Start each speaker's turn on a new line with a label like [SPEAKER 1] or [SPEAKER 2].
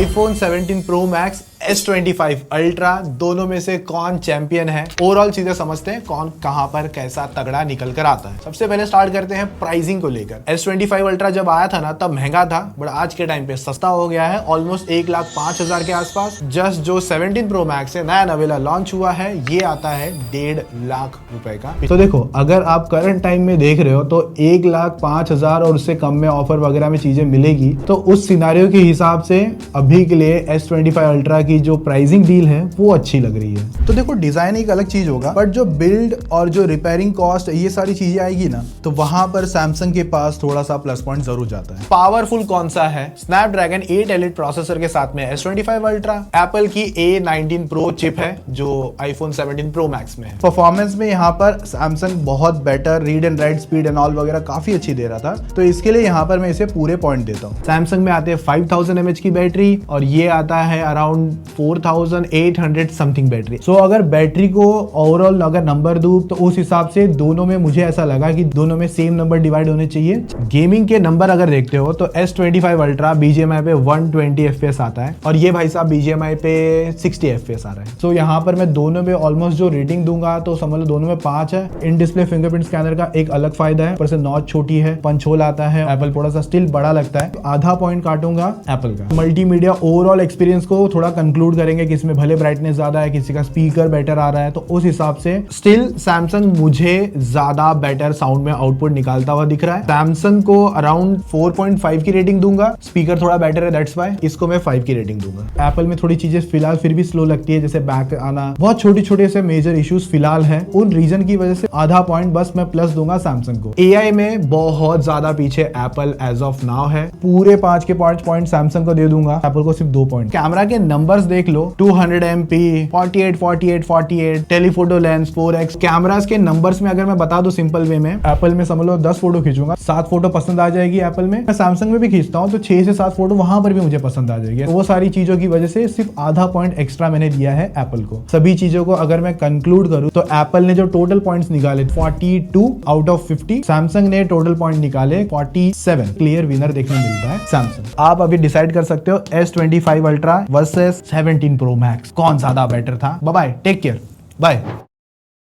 [SPEAKER 1] iPhone 17 Pro Max, S25 Ultra, दोनों में से कौन चैंपियन है? ओवरऑल चीजें समझते हैं, कौन कहां पर कैसा तगड़ा निकल कर आता है। सबसे पहले स्टार्ट करते हैं प्राइसिंग को लेकर। S25 Ultra जब आया था ना, तब महंगा था, बट आज के टाइम पे सस्ता हो गया है, ऑलमोस्ट 1,05,000 के आसपास। जस्ट जो 17 Pro Max है, नया नवेला लॉन्च हुआ है, ये आता है 1.5 लाख रुपए का। तो देखो, अगर आप करंट टाइम में देख रहे हो तो 1,05,000 और उससे कम में ऑफर वगैरह में चीजें मिलेगी, तो उस सिनारियो के हिसाब से अभी के लिए S25 Ultra की जो प्राइसिंग डील है वो अच्छी लग रही है। तो देखो, डिजाइन एक अलग चीज होगा, बट जो बिल्ड और जो रिपेयरिंग कॉस्ट ये सारी चीजें आएगी ना, तो वहां पर सैमसंग के पास थोड़ा सा प्लस पॉइंट जरूर जाता है। पावरफुल कौन सा है? स्नैपड्रैगन 8 एलिट प्रोसेसर के साथ में S25 Ultra, एप्पल की A19 Pro चिप है जो iPhone 17 Pro Max में है। परफॉर्मेंस में यहाँ पर सैमसंग बहुत better read and right speed and all वगैरह काफी अच्छी दे रहा था, तो इसके लिए यहाँ पर मैं इसे पूरे पॉइंट देता हूँ। सैमसंग में आते हैं 5000 mAh की बैटरी और ये आता है अराउंड 4800 समथिंग बैटरी। सो अगर बैटरी को ओवरऑल अगर नंबर दूं तो उस हिसाब से दोनों में मुझे ऐसा लगा कि दोनों में सेम नंबर डिवाइड होने चाहिए। गेमिंग के नंबर अगर देखते हो तो S25 Ultra BGMI पे 120 FPS आता है और ये भाई साहब BGMI पे 60 FPS आ रहा है। सो यहाँ पर मैं दोनों में ऑलमोस्ट जो रेटिंग दूंगा तो समझ लो दोनों में 5 है। इन डिस्प्ले फिंगरप्रिंट स्कैनर का एक अलग फायदा है, पर से नॉच छोटी है, पंच होल आता है, एप्पल थोड़ा सा स्टिल बड़ा लगता है, तो आधा पॉइंट काटूंगा एप्पल का। मल्टीमीडिया ओवरऑल एक्सपीरियंस को थोड़ा कंक्लूड करेंगे कि इसमें भले ब्राइटनेस ज्यादा है, किसी का स्पीकर बेटर आ रहा है, तो उस हिसाब से स्टिल सैमसंग मुझे ज्यादा बेटर साउंड में आउटपुट निकालता हुआ दिख रहा है। सैमसंग को अराउंड 4.5 की रेटिंग दूंगा, स्पीकर थोड़ा बेटर है, दैट्स व्हाई इसको मैं 5 की रेटिंग दूंगा। एप्पल में थोड़ी चीजें फिलहाल फिर भी स्लो लगती है, जैसे बैक आना, बहुत छोटे छोटे से मेजर इश्यूज फिलहाल है, उन रीजन की वजह से आधा पॉइंट बस मैं प्लस दूंगा सैमसंग को। एआई में बहुत ज्यादा पीछे एप्पल एज ऑफ नाउ है, पूरे 5 के 5 पॉइंट सैमसंग को दे दूंगा, एप्पल को सिर्फ 2 पॉइंट। कैमरा के नंबर्स देख लो, 200 MP, 48 telephoto lens 4x। Cameras के नंबर्स में अगर मैं बता दूं सिंपल वे में, एप्पल में समझ लो 10 फोटो खींचूंगा, 7 फोटो पसंद आ जाएगी एप्पल में। मैं सैमसंग में भी खींचता हूं तो 6 से 7 फोटो वहां पर भी मुझे पसंद आ जाएगी। वो सारी चीजों की वजह से सिर्फ आधा पॉइंट एक्स्ट्रा मैंने दिया है एप्पल को। सभी चीजों को अगर मैं कंक्लूड करूं तो एप्पल ने जो टोटल पॉइंट्स निकाले 42 आउट ऑफ 50, सैमसंग ने टोटल पॉइंट निकाले 47। क्लियर विनर देखने मिलता है सैमसंग। आप अभी डिसाइड कर सकते हो S25 Ultra versus 17 Pro Max कौन ज्यादा बेटर था। Bye bye, take care, bye.